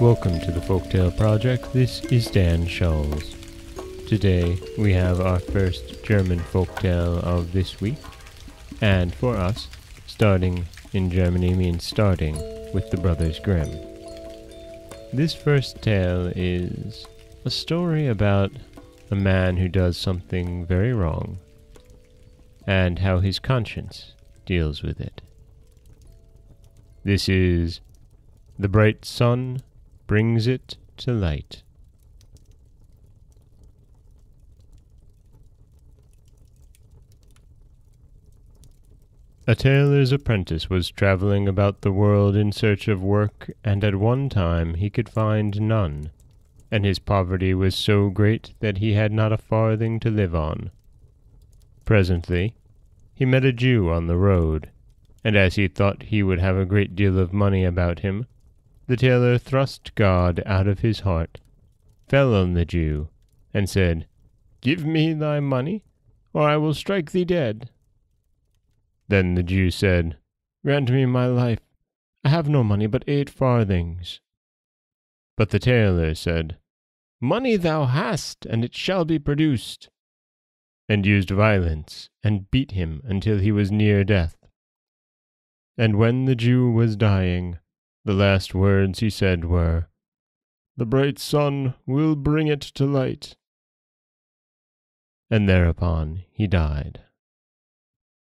Welcome to the Folktale Project. This is Dan Scholes. Today we have our first German folktale of this week, and for us, starting in Germany means starting with the Brothers Grimm. This first tale is a story about a man who does something very wrong, and how his conscience deals with it. This is The Bright Sun Brings It to Light. A tailor's apprentice was traveling about the world in search of work, and at one time he could find none, and his poverty was so great that he had not a farthing to live on. Presently he met a Jew on the road, and as he thought he would have a great deal of money about him, the tailor thrust God out of his heart, fell on the Jew, and said, "Give me thy money, or I will strike thee dead." Then the Jew said, "Grant me my life. I have no money but 8 farthings. But the tailor said, "Money thou hast, and it shall be produced," and used violence, and beat him until he was near death. And when the Jew was dying, the last words he said were, "The bright sun will bring it to light." And thereupon he died.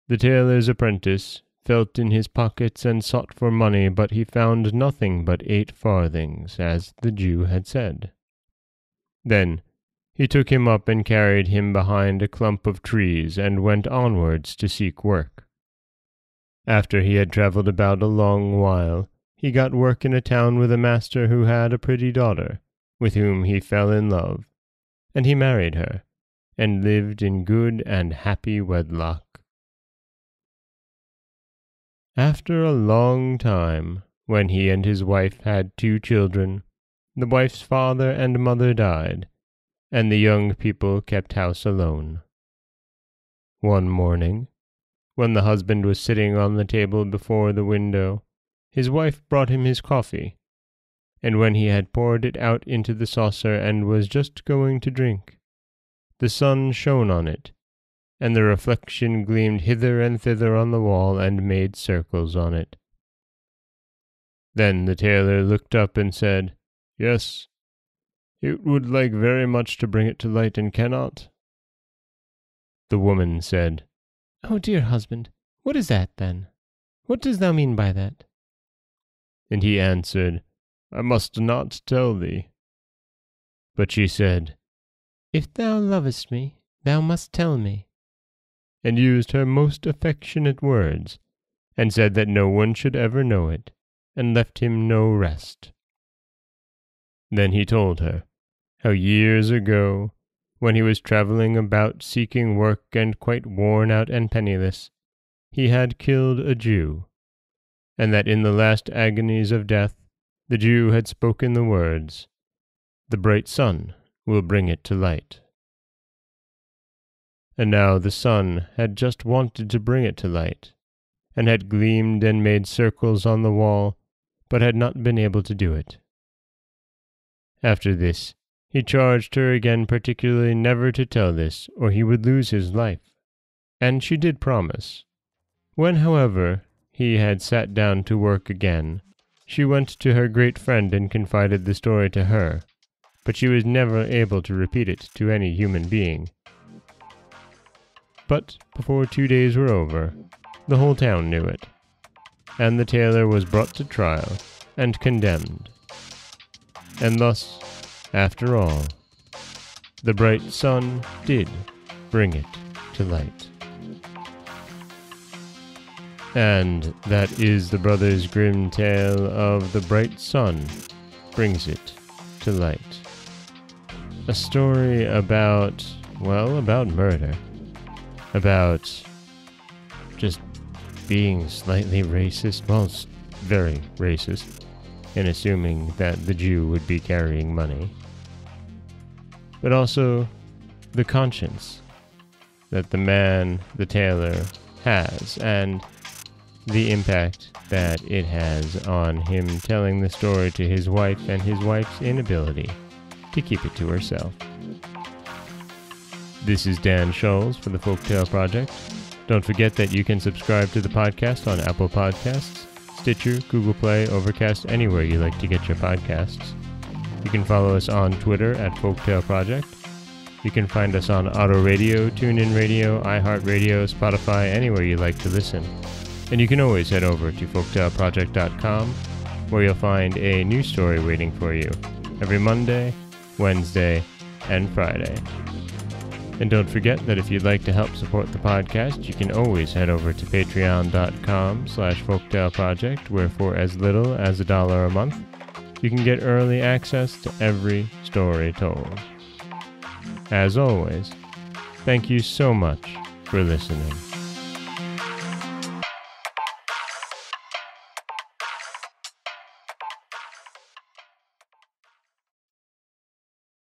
The tailor's apprentice felt in his pockets and sought for money, but he found nothing but 8 farthings, as the Jew had said. Then he took him up and carried him behind a clump of trees, and went onwards to seek work. After he had travelled about a long while, he got work in a town with a master who had a pretty daughter, with whom he fell in love, and he married her, and lived in good and happy wedlock. After a long time, when he and his wife had 2 children, the wife's father and mother died, and the young people kept house alone. One morning, when the husband was sitting on the table before the window, his wife brought him his coffee, and when he had poured it out into the saucer and was just going to drink, the sun shone on it, and the reflection gleamed hither and thither on the wall and made circles on it. Then the tailor looked up and said, "Yes, it would like very much to bring it to light, and cannot." The woman said, "Oh, dear husband, what is that, then? What dost thou mean by that?" And he answered, "I must not tell thee." But she said, "If thou lovest me, thou must tell me," and used her most affectionate words, and said that no one should ever know it, and left him no rest. Then he told her how years ago, when he was travelling about seeking work and quite worn out and penniless, he had killed a Jew, and that in the last agonies of death the Jew had spoken the words, "The bright sun will bring it to light." And now the sun had just wanted to bring it to light, and had gleamed and made circles on the wall, but had not been able to do it. After this, he charged her again particularly never to tell this, or he would lose his life, and she did promise. When, however, he had sat down to work again, she went to her great friend and confided the story to her, but she was never able to repeat it to any human being. But before 2 days were over, the whole town knew it, and the tailor was brought to trial and condemned. And thus, after all, the bright sun did bring it to light. And that is the Brothers Grimm tale of The Bright Sun Brings It to Light. A story about murder. About just being slightly racist, well, very racist, in assuming that the Jew would be carrying money. But also the conscience that the tailor, has, and the impact that it has on him telling the story to his wife and his wife's inability to keep it to herself. This is Dan Scholes for the Folktale Project. Don't forget that you can subscribe to the podcast on Apple Podcasts, Stitcher, Google Play, Overcast, anywhere you like to get your podcasts. You can follow us on Twitter at Folktale Project. You can find us on Auto Radio, TuneIn Radio, iHeartRadio, Spotify, anywhere you like to listen. And you can always head over to folktaleproject.com, where you'll find a new story waiting for you every Monday, Wednesday, and Friday. And don't forget that if you'd like to help support the podcast, you can always head over to patreon.com/folktaleproject, where for as little as $1 a month, you can get early access to every story told. As always, thank you so much for listening.